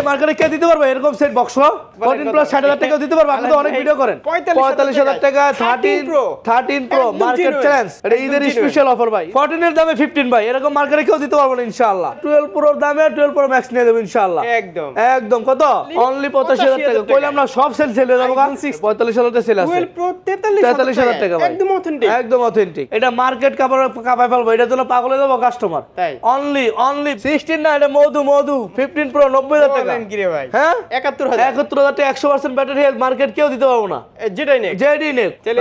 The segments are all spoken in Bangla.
এই মার্কেটে কে দিতে পারবে এরকম সেট বক্স 14 প্লাস 60000 টাকা দিতে পারবে? আপনি তো অনেক ভিডিও করেন। 45000 টাকা 13 প্রো মার্কেট চ্যালেঞ্জ, এটা ঈদের স্পেশাল অফার ভাই। 14 এর দামে 15 ভাই, এরকম মার্কেটে কেউ দিতে পারবে না ইনশাআল্লাহ। 12 প্রোর দামে 12 প্রো ম্যাক্স নিয়ে দেব ইনশাআল্লাহ। একদম একদম কত? অনলি 85000 টাকা। কইলাম না সব সেল হয়ে যাবে। 45000 টাকা সেল আছে। 12 প্রো 43000 টাকা ভাই, একদম অথেন্টিক, একদম অথেন্টিক। এটা মার্কেট কাপায় ফেলবো, এটার জন্য পাগল হয়ে যাবো কাস্টমার। অনলি 16 না, এটা মধু 15 প্রো 90000 টাকা। কি রে ভাই? হ্যাঁ 71000 টাকা 100% ব্যাটারি হেলথ, মার্কেট কেউ দিতে পারবো না। যেটাই নেক তাহলে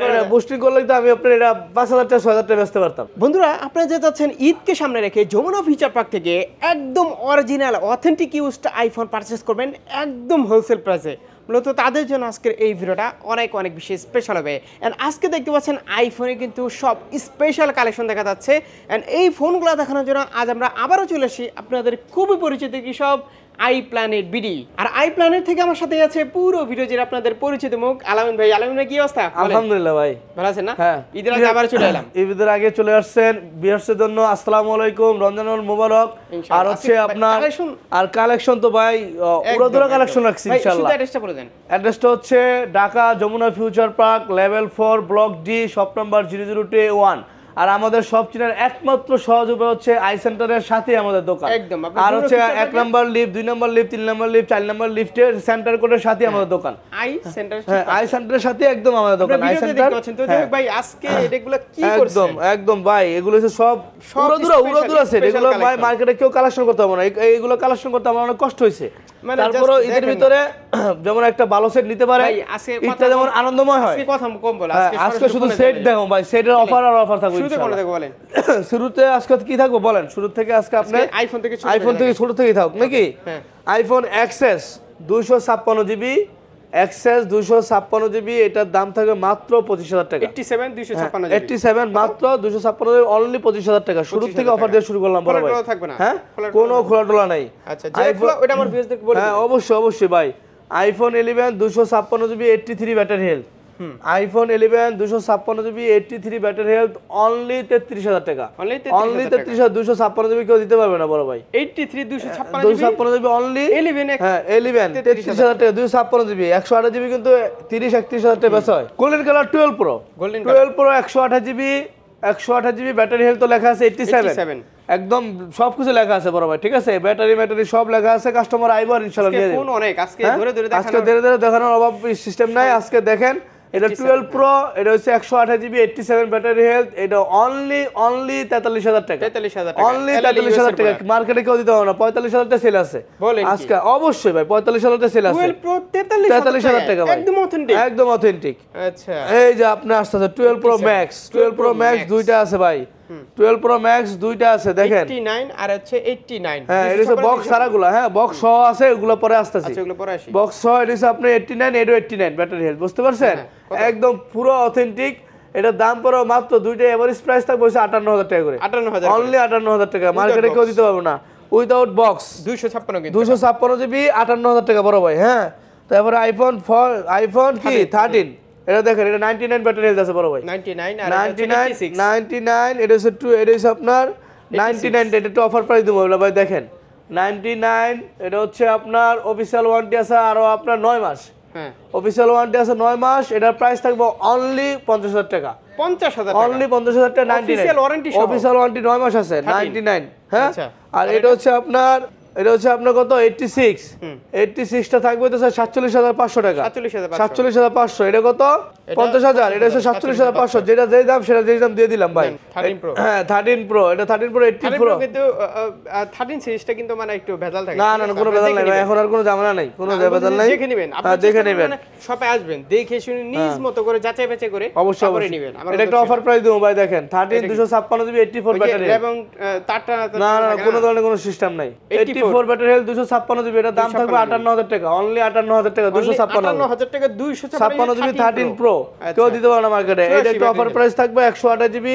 এটা বুস্টিং করলে তো আমি আপনার এটা 5000 টাকা 6000 টাকা বেচতে পারতাম। বন্ধুরা, আপনারা যে যাচ্ছেন ঈদকে সামনে রেখে যমুনা ফিচার পার্ক থেকে একদম original authentic used iPhone purchase করবেন একদম হোলসেল প্রাইসে। মূলত তাদের জন্য আজকের এই ভিডিওটা অনেক বেশি স্পেশাল হবে। অ্যান্ড আজকে দেখতে পাচ্ছেন আইফোনে কিন্তু সব স্পেশাল কালেকশন দেখা যাচ্ছে। অ্যান্ড এই ফোনগুলো দেখানোর জন্য আজ আমরা আবারও চলে আসি আপনাদের খুবই পরিচিত কি সব আই প্ল্যানেট বিডি। আর আই প্ল্যানেট থেকে আমার সাথে আছে পুরো ভিডিও জুড়ে আপনাদের পরিচিত মুখ আলামিন ভাই। আলামিন ভাই কি অবস্থা? আলহামদুলিল্লাহ ভাই, ভালো আছেন না? হ্যাঁ, ঈদের আগে আবার চলে এলাম। ঈদের আগে চলে আসছেন ভিউয়ার্সদের জন্য আসসালামু আলাইকুম, রমজানুল মুবারক। আর হচ্ছে আপনার আর কালেকশন তো ভাই উড়াদুরা কালেকশন রাখছি ইনশাআল্লাহ। অ্যাড্রেসটা বলে দেন। অ্যাড্রেসটা হচ্ছে Dhaka Jamuna future park level 4 block D shop number 002A1। আর আমাদের সব চিনার একমাত্র সহজ উপায় হচ্ছে আই সেন্টারের সাথে আমাদের দোকান। একদম। আর হচ্ছে 1 number lift, 2 number lift, 3 number lift, 4 number লিফটের সেন্টার কোডের সাথে আমাদের দোকান। আই সেন্টার, হ্যাঁ, আই সেন্টারের সাথে একদম আমাদের দোকান। আই সেন্টার তো ভাই আজকে এগুলো কি করছেন? একদম ভাই, এগুলো হচ্ছে সব উড়াদুরা সেট। এগুলো ভাই মার্কেটে কেউ কালেকশন করতে পারবে না। এইগুলো কালেকশন করতে আমার অনেক কষ্ট হইছে। তারপরে ঈদের ভিতরে যেমন একটা ভালো সেট নিতে পারে, ঈদটা যেমন আনন্দময় হয়। আজকে কথা কম বলা, আজকে শুধু সেট দেখো ভাই, সেটের অফার থাকবে। শুরুতে কোনটা দেখো বলেন? শুরুতে আজকে কি থাকবে বলেন? শুরু থেকে আজকে আপনি আইফোন থেকে ছোট থেকেই থাকুক নাকি? IPhone XS 256GB, XS 256GB, এটার দাম থাকবে মাত্র 25000 টাকা। 87 মাত্র 256 অনলি 25000 টাকা। শুরু থেকে অফার দিয়ে শুরু করলাম বড় ভাই। হ্যাঁ, কোনো খোলা টোলা নাই। আচ্ছা, ওটা আমার ভিউয়ারদের বলে। হ্যাঁ, অবশ্যই ভাই। IPhone 11 256GB 83 battery health. IPhone 11 256GB 83 battery health only 33000 টাকা। অনলি 33000 256GB কেউ দিতে পারবে না বড় ভাই। 83 256GB অনলি 11। হ্যাঁ 11 33000 টাকা 256GB 128GB কিন্তু 30-31000 টাকা বেচা হয়। Golden colour 12 pro 128GB battery health তো লেখা আছে 87 একদম সবকিছু লেখা আছে বড় ভাই, ঠিক আছে? ব্যাটারি সব লেখা আছে। কাস্টমার আইবার ইনশাআল্লাহ নিয়ে যাবে। ফোন অনেক আজকে ধরে আজকে ধরে দেখানোর অভাব সিস্টেম নাই। আজকে দেখেন, এটা 12 প্রো, এটা হচ্ছে 128GB 87 ব্যাটারি হেলথ, এটা অনলি 43000 টাকা। অনলি 43000 টাকা। মার্কেটে কেউ দিতে পারবে না। 45000 টাকা সেল আছে আজকে। অবশ্যই ভাই 45000 টাকা সেল আছে। 12 প্রো 43000 টাকা ভাই, একদম অথেন্টিক। আচ্ছা, এই যে আপনি আসছে 12 প্রো ম্যাক্স, 12 প্রো ম্যাক্স দুইটা আছে ভাই। 12 প্রো ম্যাক্স দুইটা আছে দেখেন। 89 আর হচ্ছে 89। হ্যাঁ, এটা হচ্ছে বক্স সারাগুলো। হ্যাঁ, বক্স সহ আছে, এগুলো পরে আসতেছে। আচ্ছা, এগুলো পরে আসি। বক্স সহ এটা হচ্ছে আপনি 89, এটাও 89 ব্যাটারি হেলথ, বুঝতে পারছেন? একদম পুরো অথেন্টিক। এটার দাম পড়ো মাত্র দুইটা এভারেজ প্রাইস থাকবে 58000 টাকা করে। অনলি 58000 টাকা। মার্কেটে কেউ দিতে পারবে না উইদাউট বক্স। 256GB 58000 টাকা বড় ভাই। হ্যাঁ, তারপরে আইফোন কি 13, এটা দেখেন, এটা 99 ব্যাটারি হেলথ আছে বড় ভাই। 99 আর 99 এটা হচ্ছে আপনার 99, এটা একটু অফার প্রাইস দেবো ভাই। দেখেন 99, এটা হচ্ছে আপনার অফিশিয়াল ওয়ারেন্টি আছে আরো আপনার 9 মাস। হ্যাঁ, অফিশিয়াল ওয়ারেন্টি আছে 9 মাস। এটার প্রাইস থাকবে অনলি 50000 টাকা। 50000 অনলি 50000 টাকা। 99 অফিশিয়াল ওয়ারেন্টি 9 মাস আছে 99। হ্যাঁ, আর এটা হচ্ছে আপনার কত 86 টা থাকবে তো 47500 টাকা। 47500 এটা কত 50000, এটা হচ্ছে 47500। যেটা যেই দাম সেটা যেই দাম দিয়ে দিলাম ভাই। 13 প্রো, হ্যাঁ 13 প্রো, এটা 13 প্রো 80 প্রো কিন্তু 13 সিরিজটা কিন্তু মানে একটু ভেজাল থাকে। না কোনো ভেজাল নাই ভাই, এখন আর কোনো ঝামেলা নাই, কোনো ভেজাল নাই। দেখে নেবেন, আপনি দেখে নেবেন, শপে আসবেন, দেখে শুনে নিজ মতো করে যাচাই বাছাই করে অবশ্যই নেবেন। এটা একটা অফার প্রাইস দেবো ভাই। দেখেন 13 256GB 84 ব্যাটারি এবং তারটা না কোনো ধরনের কোনো সিস্টেম নাই। 84 ব্যাটারি হেলথ 256GB, এটা দাম থাকবে 58000 টাকা। অনলি 58000 টাকা। 256,000 টাকা 256GB 13 প্রো কেউ দিতে পারে না মার্কেটে। এটা একটা অফার প্রাইস থাকবে 128GB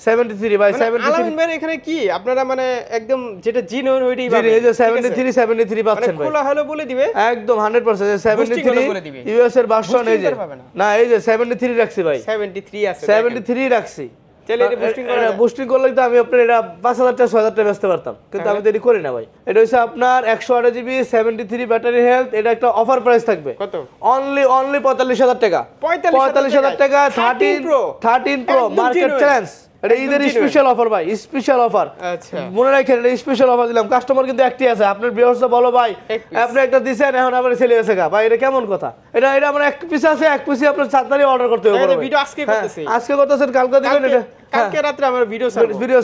73 ভাই। 73 আলামিন ভাই এখানে কি আপনারা মানে একদম যেটা জিনোর ওইটাই পাবেন। এই যে 73 পাচ্ছেন ভাই। খোলা হলো বলে দিবে একদম 100%। 73 ইউএস এর ভার্সন। এই যে না, এই যে 73 রাখছি ভাই। 73 আছে, 73 রাখছি। তাহলে এটা বুস্টিং করা যায়? বুস্টিং করলে তো আমি আপনার এটা 5000 টাকা 6000 টাকা বেচতে পারতাম, কিন্তু আমি তো এটি করি না ভাই। এটা হচ্ছে আপনার 128 জিবি 73 ব্যাটারি হেলথ। এটা একটা অফার প্রাইস থাকবে কত? অনলি 45000 টাকা। 45000 টাকা 13 Pro 13 প্রো একদম মার্কেট genuine। চ্যালেঞ্জ। এটা ঈদের স্পেশাল অফার ভাই, স্পেশাল অফার। আচ্ছা মনে রাখেন এটা স্পেশাল অফার দিলাম। কাস্টমার কিন্তু একটি আছে, আপনার ভিউয়ার্সরা বলো ভাই আপনি একটা দিছেন এখন আবার ছেলে গেছে গা ভাই, এটা কেমন কথা? এটা আমার এক পিস আছে, এক পিসই আপনার 7 তারিখ অর্ডার করতে হবে। এটা ভিডিও আজকে করতেছি, আজকে করতেছেন, কালকে দিবেন। এটা কালকে রাতে আমরা ভিডিও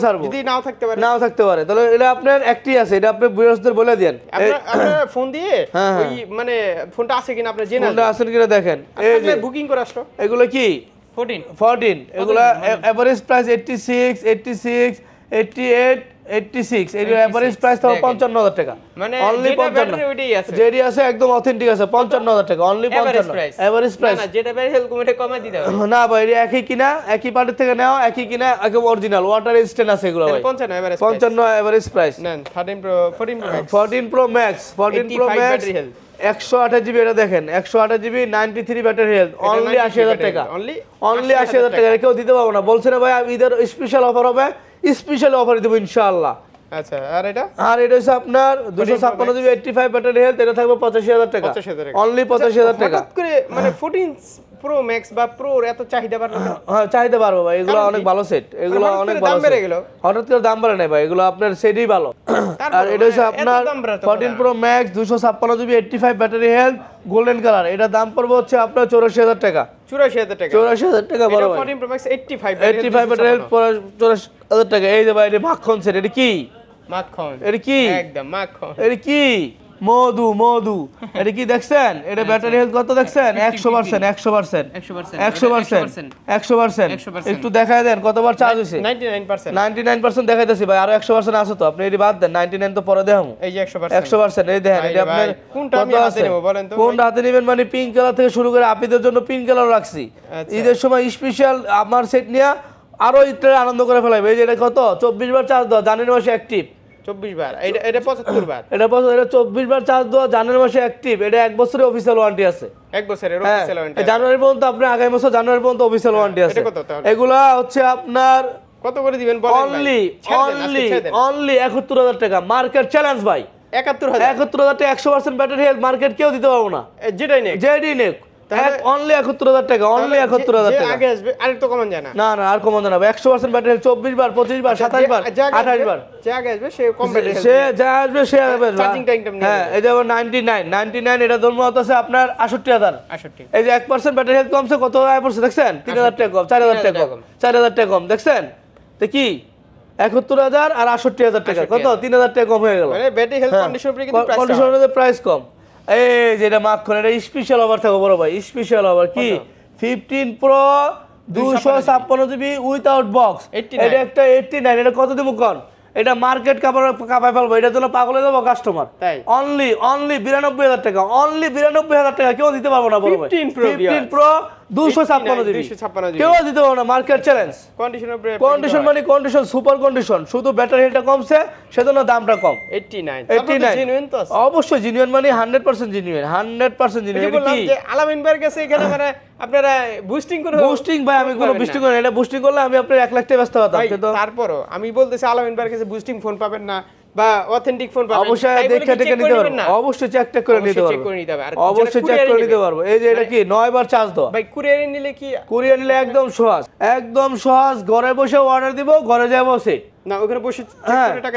ছাড়বো যদি নাও থাকতে পারে, নাও থাকতে পারে, তাহলে এটা আপনার একটি আছে, এটা আপনি ভিউয়ার্সদের বলে দেন। আপনারা ফোন দিয়ে ওই মানে ফোনটা আছে কিনা আপনি জেনে কোনটা আছে কিনা দেখেন। এই যে বুকিং করে আসলো। এগুলো কি 14 এগুলা এভারেজ প্রাইস 86 86 88 86। এর এভারেজ প্রাইস তো 55000 টাকা, মানে অনলি 55 ওইটাই আছে, যেডি আছে একদম অথেন্টিক আছে 55000 টাকা, অনলি 55 এভারেজ প্রাইস। না যেটা বের হেল কমিটে কমাই দিতে হবে না ভাই, এটা একই কিনা, একই পার্টি থেকে নেওয়া, একই কিনা, একদম অরিজিনাল ওয়াটার রেজিস্ট্যান্ট আছে এগুলো ভাই। 55 এভারেজ 55 এভারেজ প্রাইস। নেন 14 Pro Max 14 Pro Max 128 GB. এটা দেখেন 128 জিবি 93 ব্যাটারি হেলথ, অনলি 80000 টাকা, অনলি 80000 টাকা। কেউ দিতে পারবো না, বলছে না ভাই ঈদের স্পেশাল অফার হবে, স্পেশাল অফার দেব ইনশাআল্লাহ। আচ্ছা আর এটা হচ্ছে আপনার 256 জিবি 85 ব্যাটারি হেলথ, এটা থাকবে 85000 টাকা, অনলি 85000 টাকা। হঠাৎ করে মানে 14 Pro Max বা Pro এত চাহিদা বাড়লো? হ্যাঁ চাহিদা পারবো ভাই, এগুলো অনেক ভালো সেট, এগুলো অনেক ভালো দাম বেড়ে গেল। হঠাৎ করে দাম বাড়ে নাই ভাই, এগুলো আপনার সেটই ভালো। আর এটা হচ্ছে আপনার 14 Pro Max 256 GB 85 battery health golden colour, এটা দাম পড়বে হচ্ছে আপনার 84000 টাকা, 84000 টাকা বড় ভাই। 14 Pro Max 85 ব্যাটারি হেলথ 84000 টাকা। এই যে ভাই এটা মাখন সেট, এটা কি মাখন? এটা কি একদম মাখন। এটা কি মধু এটা কি দেখছেন? এটা ব্যাটারি হেলথ কত দেখছেন? 100% 100% একটু দেখায় দেন কতবার চার্জ হইছে। 99% দেখাইতেছি ভাই, আরো 100% আছে তো, আপনি এটি বাদ দেন, 99 তো পরে দেখামু। এই যে 100% এই দেখেন, এটা আপনার কোনটা আমি হাতে নেব বলেন তো? কোনটা হাতে নেবেন মানে পিঙ্ক কালার থেকে শুরু করে আপনাদের জন্য পিঙ্ক কালার রাখছি। ঈদের সময় স্পেশাল আমার সেট নিয়ে আরো ঈদের আনন্দ করে ফেলাইবে। এই যে এটা কত 24 বার চার্জ দাও, জানুয়ারি মাসে অ্যাক্টিভ 24 বার, এটা 75 বার, এটা 24 বার চার্জ দেওয়া, জানুয়ারি মাসে অ্যাক্টিভ। এটা 1 বছরের অফিসিয়াল ওয়ারেন্টি আছে, 1 বছরের অফিসিয়াল ওয়ারেন্টি। জানুয়ারি পর্যন্ত, আপনি আগামী বছর জানুয়ারি পর্যন্ত অফিসিয়াল ওয়ারেন্টি আছে। এগুলা হচ্ছে আপনার কত করে দিবেন বলেন? অনলি 71000 টাকা, মার্কেট চ্যালেঞ্জ ভাই। 71000 টাকা 100% ব্যাটারি হেলথ, মার্কেট কেউ দিতে পারবো না। যেটাই নেই যেডি নেক অনলি 71000 টাকা, অনলি 71000 টাকা। আগে আসবে আর তো কমান যায় না। না আর কমান যায় না, 100% ব্যাটারি হেলথ 24 বার 25 বার 27 বার 28 বার। যে আগে আসবে সে কম ব্যাটারি হেলথ, সে যা আসবে সে আসবে চার্জিং টাইম নিয়ে। হ্যাঁ এই যেমন 99 এটা ধর্ম আছে আপনার 68000। এই যে 1% ব্যাটারি হেলথ কমছে, কত আয় পড়ছে দেখছেন? 3000 টাকা কম, 4000 টাকা কম, 4000 টাকা কম দেখছেন তো কি 71000 আর 68000 টাকা, কত 3000 টাকা কম হয়ে গেল। মানে ব্যাটারি হেলথ কন্ডিশনের উপরে কিন্তু কন্ডিশনের উপরে প্রাইস কম। এই যে এটা মাখন, এটা স্পেশাল অফার থাকবে বড় ভাই, স্পেশাল অফার কি 15 Pro 256 জিবি উইথাউট বক্স, এটা একটা 89। এটা কত দিব কোন? এটা মার্কেট কাপায় ফেলবো, এটার জন্য পাগল হয়ে যাবো কাস্টমার। অনলি 92000 টাকা, অনলি 92000 টাকা, কেউ দিতে পারবো না বড় ভাই। 15 Pro 256 জিবি কেউ দিতে পারবো না, মার্কেট চ্যালেঞ্জ। কন্ডিশন মানে কন্ডিশন, সুপার কন্ডিশন, শুধু ব্যাটারি হেলথটা কমছে সেজন্য দামটা কম। 89 জেনুইন তো আছে অবশ্যই, জেনুইন মানে 100% জেনুইন, 100% জেনুইন। এটা কি আলামিন ভাইয়ের কাছে এখানে মানে আপনারা বুস্টিং করে বুস্টিং ভাই, আমি কোনো বুস্টিং করি না, এটা বুস্টিং করলে আমি আপনার 1 লাখ টাকা ব্যস্ত হতাম। কিন্তু তারপরও আমি বলতেছি আলামিন ভাইয়ের কাছে বুস্টিং ফোন পাবেন না বা অথেন্টিক ফোন পাবেন, অবশ্যই দেখে নিতে পারবো, অবশ্যই চেক করে নিতে পারবো, অবশ্যই চেক করে নিতে পারবো। এই যে এটা কি 9 বার চার্জ দাও ভাই, কুরিয়ারে নিলে কি? কুরিয়ার নিলে একদম সহজ, ঘরে বসে অর্ডার দিব, ঘরে যাবো সেট না, ওখানে বসে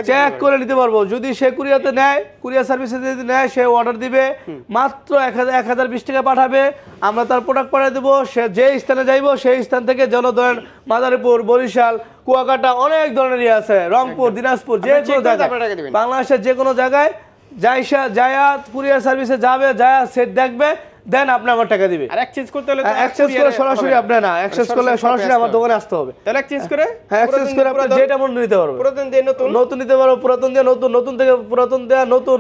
চেক করে নিতে পারবো। যদি সে কুরিয়াতে নেয়, কুরিয়ার সার্ভিসে যদি নেয়, সে অর্ডার দিবে, মাত্র 1020 টাকা পাঠাবে, আমরা তার প্রোডাক্ট পাঠিয়ে দেবো। সে যে স্থানে যাইবো সেই স্থান থেকে ধরেন মাদারীপুর, বরিশাল, কুয়াকাটা, অনেক ধরনের আছে, রংপুর, দিনাজপুর, যে কোনো জায়গায়, বাংলাদেশের যে কোনো জায়গায় যায়া কুরিয়ার সার্ভিসে যাবে, যায়া সেট দেখবে, দেন আপনি আমার টাকা দিবে। আর এক্সচেঞ্জ করতে হলে এক্সচেঞ্জ করে সরাসরি আপনি না, এক্সচেঞ্জ করলে সরাসরি আমার দোকানে আসতে হবে। তাহলে এক্সচেঞ্জ করে এক্সচেঞ্জ করে আপনি যেটা মন নিতে পারবেন, পুরাতন দিয়ে নতুন নিতে পারো, পুরাতন দিয়ে নতুন, নতুন থেকে পুরাতন দেয়া নতুন,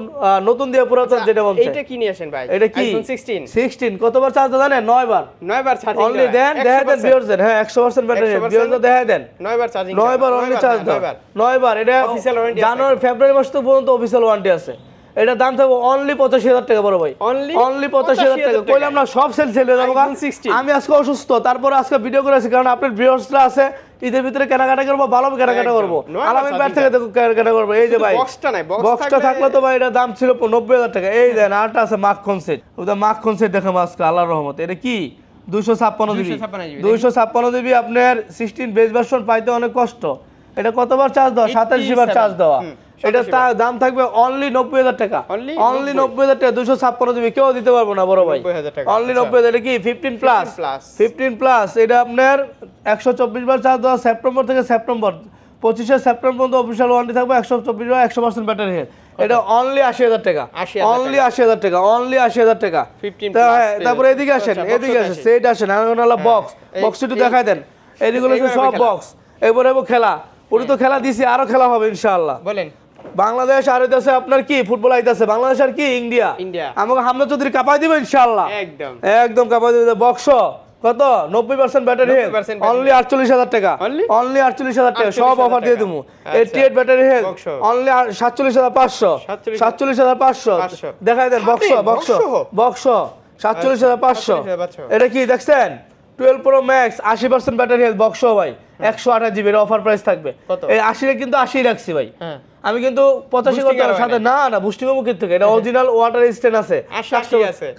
নতুন দিয়ে পুরাতন, যেটা বলছেন। এইটা কি নিয়ে আসেন ভাই? এটা কি iPhone 16 কতবার চার্জ জানেন? 9 বার চার্জিং অনলি দেন, দেখা দেন ভিউয়ার্স দেন। হ্যাঁ 100% ব্যাটারি ভিউয়ার্স দেখা দেন, 9 বার চার্জিং, 9 বার অনলি চার্জ দাও, 9 বার। এটা জানুয়ারি ফেব্রুয়ারি মাস তো পর্যন্ত অফিশিয়াল ওয়ারেন্টি আছে। এটা দাম থাকবে অনলি 85,000 টাকা বড় ভাই, Only অনলি 85,000 টাকা। কইলাম না সব সেল হয়ে যাবে। iPhone 16 আমি আজকে অসুস্থ, তারপরে আজকে ভিডিও করেছি কারণ আপনার ভিউয়ার্সরা আছে, ঈদের ভিতরে কেনাকাটা করবো, ভালো কেনাকাটা করবো, আলামিন ব্যাট থেকে দেখো কেনাকাটা করবো। এই যে ভাই বক্সটা নাই, বক্সটা থাকলে তো ভাই এটা দাম ছিল 90,000 টাকা। এই দেন আরটা আছে মাখন সেট, ওটা মাখন সেট দেখাবো আজকে আল্লাহর রহমতে। এটা কি 256 জিবি, 256 জিবি আপনার 16 বেস ভার্সন পাইতে অনেক কষ্ট। এটা কতবার চার্জ দেওয়া? 27 বার চার্জ দেওয়া। এটা দাম থাকবে অনলি 90,000 টাকা, অনলি 90,000 টাকা। 256 জিবি কেউ দিতে পারবো না বড় ভাই, অনলি 90,000। এটা কি 15 প্লাস, 15 প্লাস। এটা আপনার 124 বার চার্জ দেওয়া, সেপ্টেম্বর থেকে সেপ্টেম্বর 25 সেপ্টেম্বর পর্যন্ত অফিশিয়াল ওয়ারেন্টি থাকবে, 124 বার 100% ব্যাটারি হেলথ। এটা অনলি 80,000 টাকা, অনলি 80,000 টাকা, অনলি 80,000 টাকা। তারপরে এদিকে আসেন, এদিকে আসেন, সেট আসেন, বক্স বক্স একটু দেখাই দেন। এদিকে সব বক্স। এবারে খেলা, ওটা তো খেলা দিছি, আরো খেলা হবে ইনশাআল্লাহ। বলেন বাংলাদেশ আর হইতাছে আপনার কি ফুটবল আইতাছে, বাংলাদেশ আর কি ইন্ডিয়া। আমাকে হামজা চৌধুরী কাপাই দিবে ইনশাআল্লাহ, একদম একদম কাপাই দিবে। বক্স কত? 90% ব্যাটারি হেলথ, অনলি 48,000 টাকা, অনলি 48,000 টাকা, সব অফার দিয়ে দেবো। 88 ব্যাটারি হেলথ, অনলি 47,500, 47,500। দেখাই দেন বক্স, বক্স বক্স 47,500। এটা কি দেখছেন? 12 pro max 80% battery health, box ভাই 128 জিবি। এর অফার প্রাইস থাকবে এই 80 এর, কিন্তু 80 রাখছি ভাই, আমি কিন্তু 85 করতে সাথে না না বুস্টিং মুখের থেকে। এটা অরিজিনাল ওয়াটার স্টেন আছে,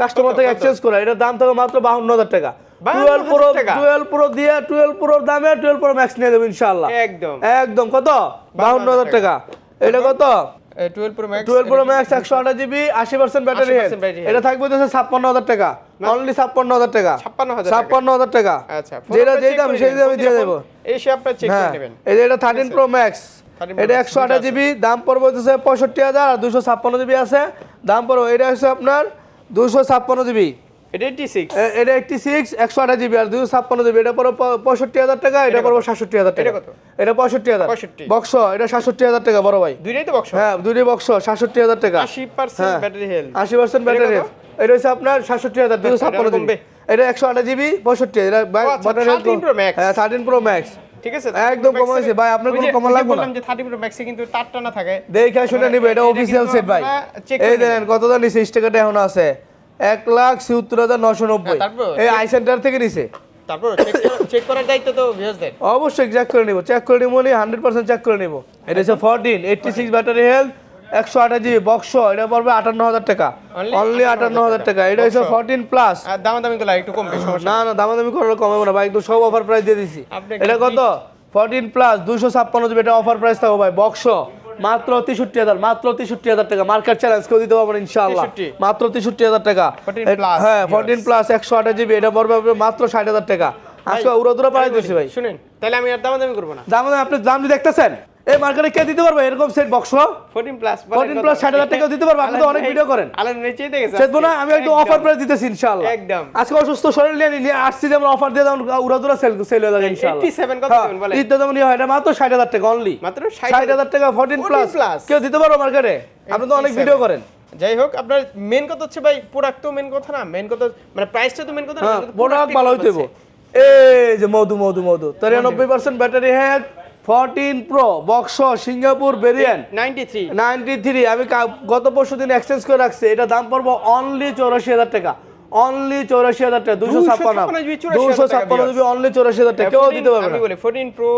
কাস্টমার থেকে এক্সচেঞ্জ করা। এটা দাম থাকবে মাত্র 52,000 টাকা। 12 প্রো দিয়ে 12 প্রোর দামে 12 প্রো ম্যাক্স নিয়ে দেব ইনশাআল্লাহ, একদম একদম। কত? 52,000 টাকা। এটা কত? 12 pro max 128 GB 80% battery health. এটা থাকবে 56,000 টাকা, অনলি 56,000 টাকা, 56,000 টাকা। আচ্ছা, যেটা যেই দাম সেই দামে দিয়ে দেব। এসে আপনারা চেক করে নেবেন। এটা 13 প্রো ম্যাক্স, এটা 128 জিবি, দাম পড়বে 65,000। আর 256 জিবি আছে, দাম পড়বে এটা হচ্ছে আপনার 256 জিবি। এটা 86, এটা 86 128 জিবি আর 256 জিবি। এটা পড়বে 65,000 টাকা, এটা পড়বে 67,000 টাকা। এটা কত? এটা 65,000 বক্স, এটা 67,000 টাকা বড় ভাই। দুইটাই তো বক্স? হ্যাঁ, দুইটাই বক্স, 67,000 টাকা, 80% ব্যাটারি হেলথ, 80% ব্যাটারি হেলথ। এটা হচ্ছে আপনার 67,000, 256 জিবি। এটা 128 জিবি 65। এটা ব্যাটারি হেলথ 13 প্রো ম্যাক্স, হ্যাঁ 13 প্রো ম্যাক্স। ঠিক আছে, একদম কম হয়েছে ভাই, আপনার কোনো কম লাগবে না। বললাম যে 30 প্রো ম্যাক্সে কিন্তু তারটা না থাকে, দেখে শুনে নিবে। এটা অফিশিয়াল সেট ভাই। এই দেখেন কত দাম নিছে, স্টিকারটা এখন আছে 1,76,990। এই আই সেন্টার থেকে নিছে। তারপর চেক করার দায়িত্ব তো ভিউয়ারদের, অবশ্যই চেক করে নিব, চেক করে নিব, 100% চেক করে নিব। এটা হচ্ছে 14 86 ব্যাটারি হেলথ, 128 জিবি বক্স। এটা পড়বে 58,000 টাকা, অনলি 58,000 টাকা। এটা হচ্ছে 14 প্লাস। আর দামাদামি করলে একটু কমবে, সমস্যা না, না দামাদামি করলে কমাবো না ভাই, একদম সব অফার প্রাইস দিয়ে দিছি। এটা কত? 14 প্লাস 256 জিবি। এটা অফার প্রাইস থাকবে ভাই, বক্স মাত্র 63,000, মাত্র 63,000 টাকা। মার্কেট চ্যালেঞ্জ কেউ দিতে পারবেন ইনশাআল্লাহ, মাত্র 63,000 টাকা। হ্যাঁ 14 প্লাস 128 জিবি, এটা পড়বে মাত্র 60,000 টাকা। আজকে উড়াদুরা পাড়াই দিছি ভাই। শুনেন, তাহলে আমি আর দামাদামি করব না। দামাদামি আপনি দাম দেখতেছেন, এই মার্কেটে কে দিতে পারবে এরকম সেট বক্স? 14 প্লাস 60,000 টাকা দিতে পারবে? আপনি তো অনেক ভিডিও করেন। আলাদা নিচেই দেখেছেন, সেটবো না আমি একদম অফার প্রাইস দিতেছি ইনশাআল্লাহ, একদম। আজকে অসুস্থ শরীর নিয়ে আসছি, যেমন অফার দিয়ে দাম উড়াদুরা সেল হয়ে যাবে ইনশাআল্লাহ। 87 কত দিবেন বলেন? এটা দাম নিয়ে হয় এটা মাত্র 60,000 টাকা, অনলি মাত্র 60,000 টাকা। 14 প্লাস কেউ দিতে পারবে মার্কেটে? আপনি তো অনেক ভিডিও করেন। যাই হোক, আপনার মেন কথা হচ্ছে ভাই প্রোডাক্ট তো মেন কথা না, মেন কথা মানে প্রাইসটা তো মেন কথা না, প্রোডাক্ট ভালো হইতে হবে। এই যে মধু 93% battery health, 14 pro box, Singapore variant 93। আমি গত পরশু দিন এক্সচেঞ্জ করে রাখছি। এটা দাম পড়বে অনলি 84,000 টাকা, অনলি 84,000 টাকা। 256 জিবি, অনলি 84,000 টাকা, কেউ দিতে পারবে না। আমি বলি 14 প্রো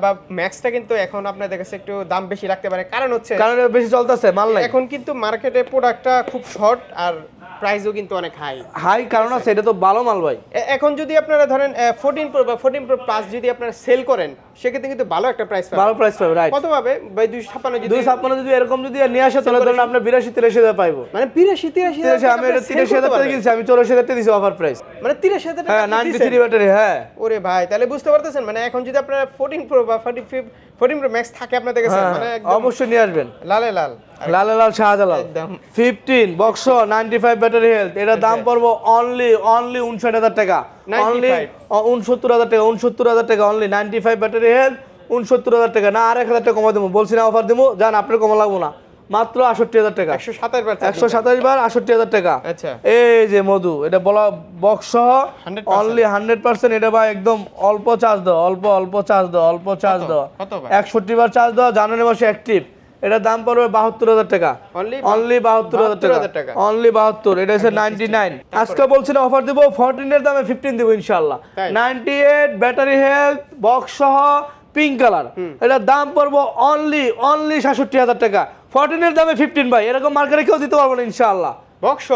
বা ম্যাক্সটা কিন্তু এখন আপনাদের কাছে একটু দাম বেশি রাখতে পারে, কারণ হচ্ছে কারণ বেশি চলতেছে মাল নাই এখন, কিন্তু মার্কেটে প্রোডাক্টটা খুব শর্ট আর প্রাইসও কিন্তু অনেক হাই কারণ আছে। এটা তো ভালো মাল ভাই। এখন যদি আপনারা ধরেন 14 প্রো বা 14 প্রো প্লাস যদি আপনারা সেল করেন, সেক্ষেত্রে কিন্তু ভালো একটা প্রাইস পাবেন, ভালো প্রাইস পাবেন। রাইট, কত পাবে ভাই? 256 যদি এরকম যদি নিয়ে আসে, তাহলে ধরেন আপনি 82-83,000 পাইবো। মানে 82-83,000 আমি এটা 83,000 টাকা কিনছি, আমি 84,000 টাকা দিছি অফার প্রাইস। মানে 83,000 টাকা, হ্যাঁ 93 ব্যাটারি। হ্যাঁ ওরে ভাই, তাহলে বুঝতে পারতেছেন মানে এখন যদি আপনারা 14 প্রো বা 14 প্রো ম্যাক্স থাকে আপনাদের কাছে, মানে অবশ্যই নিয়ে আসবেন। লালে লাল শাহজালাল 15 বক্স 95 ব্যাটারি হেলথ। এটা দাম পড়বে অনলি 59,000 টাকা, অনলি 69,000 টাকা, 69,000 টাকা, অনলি 95 ব্যাটারি হেলথ, 69,000 টাকা। না আর 1,000 টাকা কমাই দেবো, বলছি না অফার দেবো, জান আপনার কমা লাগবো না, মাত্র 68,000 টাকা, 127 বার 68,000 টাকা। আচ্ছা, এই যে মধু, এটা বলা বক্স সহ অনলি 100%। এটা ভাই একদম অল্প চার্জ দাও, অল্প চার্জ দাও, 61 বার চার্জ দাও, জানুয়ারি মাসে অ্যাক্টিভ। এটা দাম পড়বে 72,000 টাকা, অনলি 72,000 টাকা, অনলি 72। এটা হচ্ছে 99। আজকে বলছি না অফার দিব, 14 এর দামে 15 দিব ইনশাআল্লাহ। 98 ব্যাটারি হেলথ বক্স সহ পিঙ্ক কালার, এটা দাম পড়বে অনলি 67,000 টাকা, 14 এর দামে 15 ভাই। এরকম মার্কেটে কেউ দিতে পারবে না ইনশাআল্লাহ। বক্স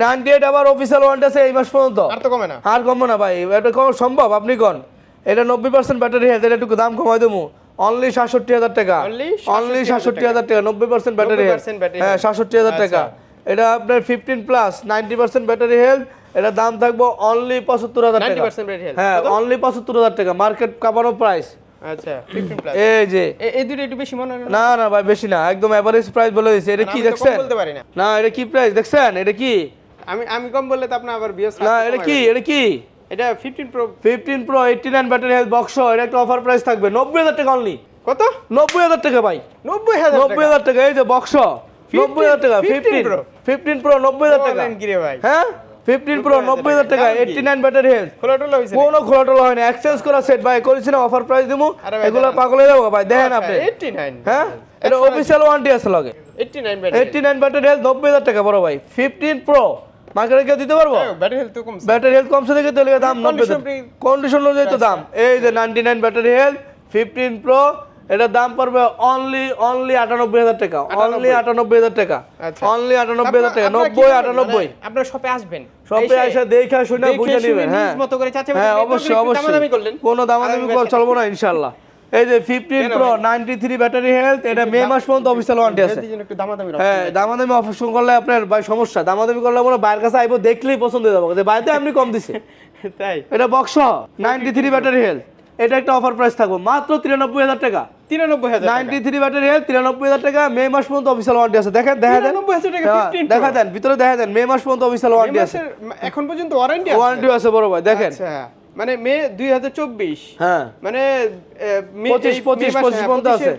98 আবার অফিশিয়াল ওয়ারেন্টি আছে এই মাস পর্যন্ত, আর তো কমে না, আর কমবে না ভাই। এটা কম সম্ভব? আপনি কোন এটা 90% ব্যাটারি হেলথ, এটা একটু দাম কমাই দেবো, অনলি 67,000 টাকা, অনলি 67,000 টাকা, 90% ব্যাটারি হেলথ, হ্যাঁ 67,000 টাকা। এটা আপনার 15 প্লাস 90% ব্যাটারি হেলথ, এটা দাম থাকবে অনলি 75,000 টাকা, হ্যাঁ অনলি 75,000 টাকা, মার্কেট কাপানো প্রাইস। আচ্ছা 15 প্লাস এই যে এই দুটো একটু বেশি মনে হয় না? না ভাই বেশি না, একদম এভারেজ প্রাইস বলে দিয়েছে। এটা কি দেখছেন? বলতে পারি না। না এটা কি প্রাইস দেখছেন? এটা কি আমি কম বললে তো আপনি আবার বিয়াস না, এটা কি এটা 15 pro 15 pro 89 battery health box, এটা একটা অফার প্রাইস থাকবে 90,000 টাকা অনলি। কত? 90,000 টাকা ভাই, 90,000 টাকা। এই যে বক্স 90,000 টাকা, 15 প্রো 90,000 টাকা, হ্যাঁ 15 প্রো 90,000 টাকা, 89 ব্যাটারি হেলথ, খোলাটোলা হইছে কোনো খোলাটোলা হয় না, এক্সচেঞ্জ করা সেট ভাই করেছি না, অফার প্রাইস দিমু, এগুলো পাগল হয়ে যাবো ভাই। দেখেন আপনি 89, হ্যাঁ এটা অফিশিয়াল ওয়ারেন্টি আছে লগে, 89 ব্যাটারি হেলথ 90,000 টাকা বড় ভাই। 15 প্রো মার্কেটে কেউ দিতে পারবো? ব্যাটারি হেলথ তো কমছে, ব্যাটারি হেলথ কমছে দেখে তো এর দাম 90,000, কন্ডিশন অনুযায়ী তো দাম। এই যে 99 ব্যাটারি হেলথ 15 প্রো, এটা দাম পড়বে অনলি 98,000 টাকা, অনলি 98,000 টাকা, অনলি 98,000 টাকা, 90 98। আপনার শপে আসবেন, শপে এসে দেখে শুনে বুঝে নেবেন, হ্যাঁ মতো করে চাচা হ্যাঁ অবশ্যই অবশ্যই, কোনো দামাদামি করে চলবো না ইনশাআল্লাহ। এই যে 15 প্রো 93 ব্যাটারি হেলথ, এটা মে মাস পর্যন্ত অফিশিয়াল ওয়ারেন্টি আছে। হ্যাঁ দামাদামি অফিসিয়াল করলে আপনার ভাই সমস্যা, দামাদামি করলে মনে বাইরের কাছে আইবো দেখলেই পছন্দ হয়ে যাবে যে বাইরে আপনি কম দিছে তাই। এটা বক্স 93 ব্যাটারি হেলথ, এটা একটা অফার প্রাইস থাকবে মাত্র 93,000 টাকা, 93 ব্যাটারি হেলথ 93,000 টাকা, মে মাস পর্যন্ত অফিশিয়াল ওয়ারেন্টি আছে। দেখেন দেখা দেন, দেখা দেন ভিতরে দেখা দেন, মে মাস পর্যন্ত অফিশিয়াল ওয়ারেন্টি আছে, এখন পর্যন্ত ওয়ারেন্টি আছে বড় ভাই। দেখেন মানে মে 2024, হ্যাঁ মানে 25 পর্যন্ত আছে।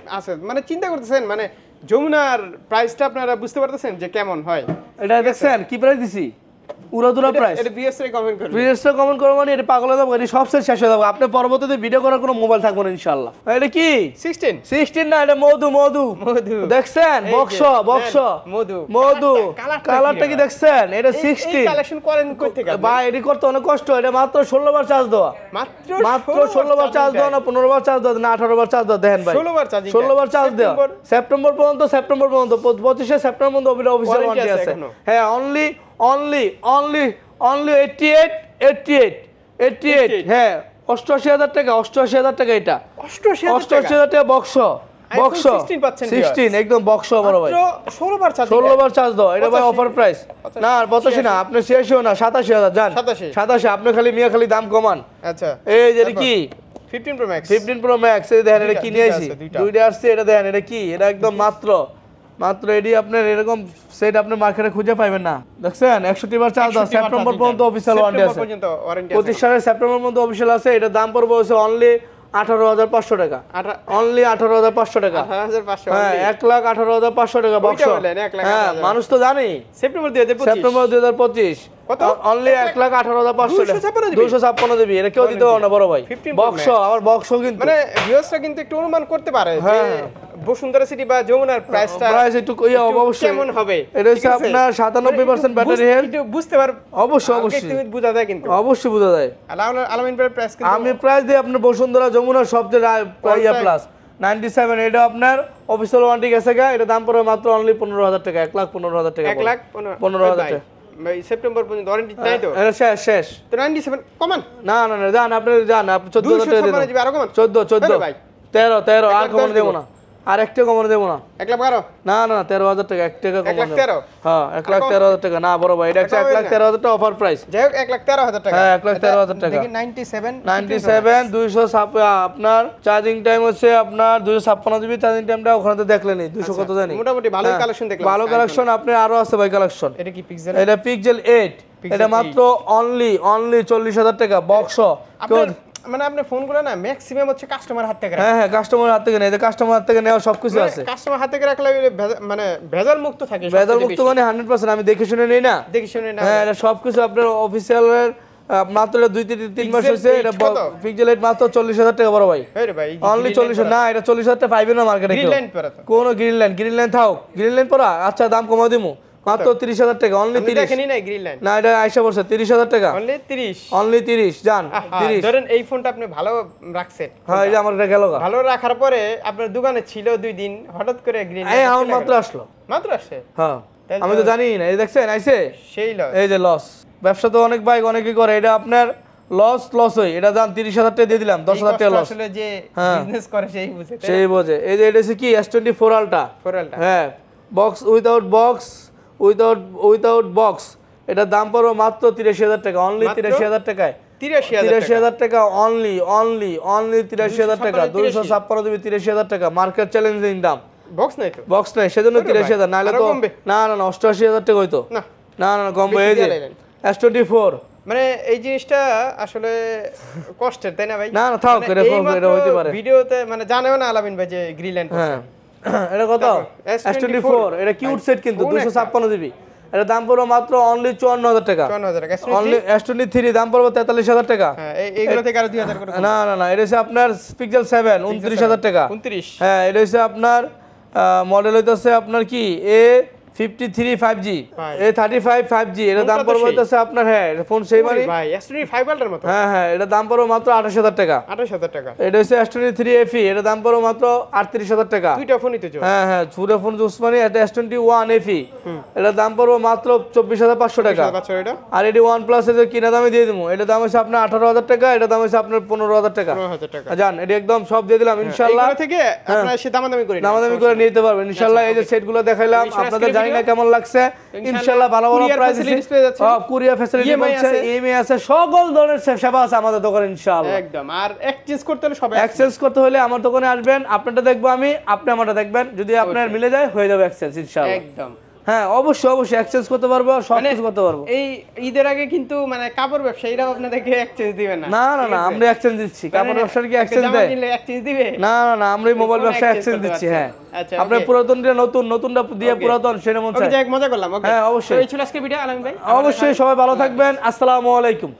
মানে চিন্তা করতেছেন, মানে যমুনার প্রাইসটা আপনারা বুঝতে পারতেছেন যে কেমন হয়। এটা দেখছেন কি প্রাইস দিছি, উড়াদুরা প্রাইস। এটা বিএস রে কমেন্ট করুন, বিএস রে কমেন্ট করো, মানে এটা পাগল হয়ে যাবে, এটা সব সেট শেষ হয়ে যাবে, আপনি পরবর্তীতে ভিডিও করার কোনো মোবাইল থাকবে না ইনশাআল্লাহ। এটা কি 16 না, এটা মধু দেখছেন, বক্স মধু কালারটা কি দেখছেন? এটা 16 কালেকশন করেন কই থেকে ভাই? এডি করতে অনেক কষ্ট, এটা মাত্র 16 বার চার্জ দেওয়া, মাত্র 16 বার চার্জ দেওয়া না 15 বার চার্জ দেওয়া না 18 বার চার্জ দেওয়া। দেখেন ভাই 16 বার চার্জ দেওয়া, সেপ্টেম্বর পর্যন্ত 25 সেপ্টেম্বর পর্যন্ত অফিসিয়াল ওয়ারেন্টি আছে। হ্যাঁ অনলি 88, হ্যাঁ 88,000 টাকা, 88,000 টাকা, এটা 88,000 টাকা বক্স 16 একদম বক্স বড় ভাই, 16 বার চার্জ দাও, এটা ভাই অফার প্রাইস না। আর 85 না, আপনি 86 না, 87,000 জান, 87 আপনি খালি মিয়া খালি দাম কমান। আচ্ছা এই যে কি 15 প্রো ম্যাক্স, এই দেখেন এটা কি নিয়ে আইছি, দুইটা আসছে, এটা দেখেন এটা কি, এটা একদম মাত্র এডি আপনার এরকম সেট আপনি মার্কেটে খুঁজে পাবেন না। দেখছেন 61 বার চার্জ দাও, সেপ্টেম্বর পর্যন্ত অফিশিয়াল ওয়ারেন্টি আছে, 25 সালের সেপ্টেম্বর পর্যন্ত অফিশিয়াল আছে। এটা দাম পড়বে হচ্ছে অনলি 18,500 টাকা, অনলি 18,500 টাকা, হ্যাঁ 1,18,500 টাকা বক্স। হ্যাঁ মানুষ তো জানি, সেপ্টেম্বর 2025 অনলি 1,18,500 টাকা, 256 দিবি, এটা কেউ দিতে পারবে না বড় ভাই। বক্স আবার বক্স কিন্তু মানে ভিউয়ার্সরা কিন্তু একটু অনুমান করতে পারে যে বসুন্ধরা সিটি বা যমুনার প্রাইস একটু অবশ্যই কেমন হবে। এটা হচ্ছে আপনার 97% ব্যাটারি হেলথ, একটু বুঝতে পার অবশ্যই বোঝা যায়, কিন্তু অবশ্যই বোঝা যায়। আলামিন ভাইয়ের প্রাইস কিন্তু আমি প্রাইস দিই আপনার বসুন্ধরা যমুনার সবচেয়ে প্লাস 97, এটা আপনার অফিশিয়াল ওয়ারেন্টি গেছে গা, এটা দাম পড়বে মাত্র অনলি 15,000 টাকা, 1,15,000 টাকা, 1,15,000 টাকা। সেপ্টেম্বর পর্যন্ত ওয়ারেন্টি নাই তো, এটা শেষ তো 97 কমান না জান, আপনি জান, আপনি 14,000 টাকা দিবেন, আর কমান 14 ভাই 13 আর কমান দেব না, আর একটা কমান দেব না, 1,12 না 13,000 টাকা, 1 টাকা কমান দেব। 1,13 হ্যাঁ 1,13,000 টাকা না বড় ভাই, এটা 1,13,000 টাকা অফার প্রাইস। যাই হোক 1,13,000 টাকা, হ্যাঁ 1,13,000 টাকা। দেখি 97 200 আপনার চার্জিং টাইম হচ্ছে আপনার 256 জিবি চার্জিং টাইমটা, ওখানে তো দেখলেনই 200 কত জানি, মোটামুটি ভালো কালেকশন দেখলাম, ভালো কালেকশন আপনি আরো আছে ভাই কালেকশন। এটা কি পিক্সেল? এটা পিক্সেল 8, এটা মাত্র অনলি 40,000 টাকা বক্স। মানে আপনি ফোনগুলো না ম্যাক্সিমাম হচ্ছে কাস্টমার হাত থেকে, হ্যাঁ কাস্টমার হাত থেকে নেই, কাস্টমার হাত থেকে নেওয়া সবকিছু আছে, কাস্টমার হাত থেকে রাখলে মানে ভেজাল মুক্ত থাকে, ভেজাল মুক্ত মানে 100% আমি দেখে শুনে নেই না, দেখে শুনে না, হ্যাঁ এটা সবকিছু আপনার অফিশিয়ালের মাত্র 2-3 মাস হয়েছে। এটা পিক্সেল 8 মাত্র 40,000 টাকা বড় ভাই। অনলি 40 না, এটা 40,000 টাকা পাইবে না মার্কেটে কেউ। কোন গ্রিন লাইন থাও, গ্রিন লাইন পরা। আচ্ছা দাম কমাও দিমু মাত্র 30,000 টাকা। অনলি 30। দেখেনি না গ্রিন লাইন না, এটা আইসা পড়ছে 30,000 টাকা। অনলি 30 জান 30। ধরেন এই ফোনটা আপনি ভালো রাখছেন। হ্যাঁ, এই যে আমার এটা গেল গা। ভালো রাখার পরে আপনার দোকানে ছিল 2 দিন, হঠাৎ করে গ্রিন লাইন এখন মাত্র আসলো। মাত্র আসে? হ্যাঁ, আমি তো জানি না। এই দেখছেন আইছে, সেই লস। এই যে লস। ব্যবসা তো অনেক ভাই অনেকেই করে, এটা আপনার লস হয়। এটা দাম 30,000 টাকা দিয়ে দিলাম, 10,000 টাকা লস। আসলে যে বিজনেস করে সেই বুঝে, সেই বোঝে। এই যে এটা হচ্ছে কি S24 আলট্রা। হ্যাঁ, বক্স উইদাউট বক্স। এটা দাম পড়বে মাত্র 83,000 টাকা। অনলি 83,000 টাকায়। 83,000 টাকা অনলি 83,000 টাকা। 256 দিবি 83,000 টাকা। মার্কেট চ্যালেঞ্জিং দাম। বক্স নাই সেজন্য 83,000। নাহলে তো না 88,000 টাকা হইতো। না কমবে। এই যে S24 মানে এই জিনিসটা আসলে কষ্টের, তাই না ভাই? না থাক, এটা হইতে পারে। ভিডিওতে মানে জানেও না আলামিন ভাই যে গ্রিন লাইন। হ্যাঁ, এটা কত? S24 এটা কিউট সেট কিন্তু 256 জিবি। এটা দাম পড়বে মাত্র অনলি 54,000 টাকা। অনলি S23 দাম পড়বে 43,000 টাকা। হ্যাঁ, এইগুলো থেকে আরো 2,000 করে। না এটা হচ্ছে আপনার পিক্সেল 7 29,000 টাকা। 29। হ্যাঁ, এটা হচ্ছে আপনার মডেল হইতাছে আপনার কি A53 5G, A35 5G। এটা দাম পড়বে হইতাছে আপনার, হ্যাঁ ফোন সেই মানে ভাই S25 আলটার মতো। হ্যাঁ, এটা দাম পড়বে মাত্র 28,000 টাকা। 28,000 টাকা। এটা হচ্ছে S23 FE। এটা দাম পড়বে মাত্র 38,000 টাকা। দুইটা ফোনই তো। হ্যাঁ ছোট ফোন জুসমানি। এটা S21 FE। এটা দাম পড়বে মাত্র 24,500 টাকা। আর এটি OnePlus এর কিনা দামে দিয়ে দিমু। এটা দাম হচ্ছে আপনার 18,000 টাকা। এটা দাম হচ্ছে আপনার 15,000 টাকা। জান, এটা একদম সব দিয়ে দিলাম ইনশাআল্লাহ। এগুলো থেকে আপনারা সে দামাদামি করে নিতে পারবেন ইনশাআল্লাহ। এই যে সেটগুলো দেখাইলাম আপনাদের, জানি না কেমন লাগছে। ইনশাআল্লাহ ভালো প্রাইস আছে, কুরিয়ার ফ্যাসিলিটি আছে, ইএমআই আছে, সকল ধরনের সেবা আছে আমাদের দোকানে ইনশাআল্লাহ। একদম। আর এক্সচেঞ্জ করতে হলে আমার দোকানে আসবেন, আপনারটা দেখবো আমি, আপনি আমারটা দেখবেন। যদি আপনার মিলে যায় হয়ে যাবে এক্সচেঞ্জ ইনশাআল্লাহ। একদম। হ্যাঁ, অবশ্যই এক্সচেঞ্জ করতে পারবো, সব কিছু করতে পারবো। এই ঈদের আগে কিন্তু মানে কাপড় ব্যবসায়ীরা আপনাদেরকে এক্সচেঞ্জ দিবে না। না আমরা এক্সচেঞ্জ দিচ্ছি। কাপড় ব্যবসার কি এক্সচেঞ্জ দেয়? এক্সচেঞ্জ দিবে না আমরা মোবাইল ব্যবসা এক্সচেঞ্জ দিচ্ছি। হ্যাঁ, আপনার পুরাতনটা নতুনটা দিয়ে পুরাতন সেটা মন চায়। মজা করলাম। হ্যাঁ, অবশ্যই। এই ছিল আজকে ভিডিও আলামিন ভাই। অবশ্যই সবাই ভালো থাকবেন। আসসালামু আলাইকুম।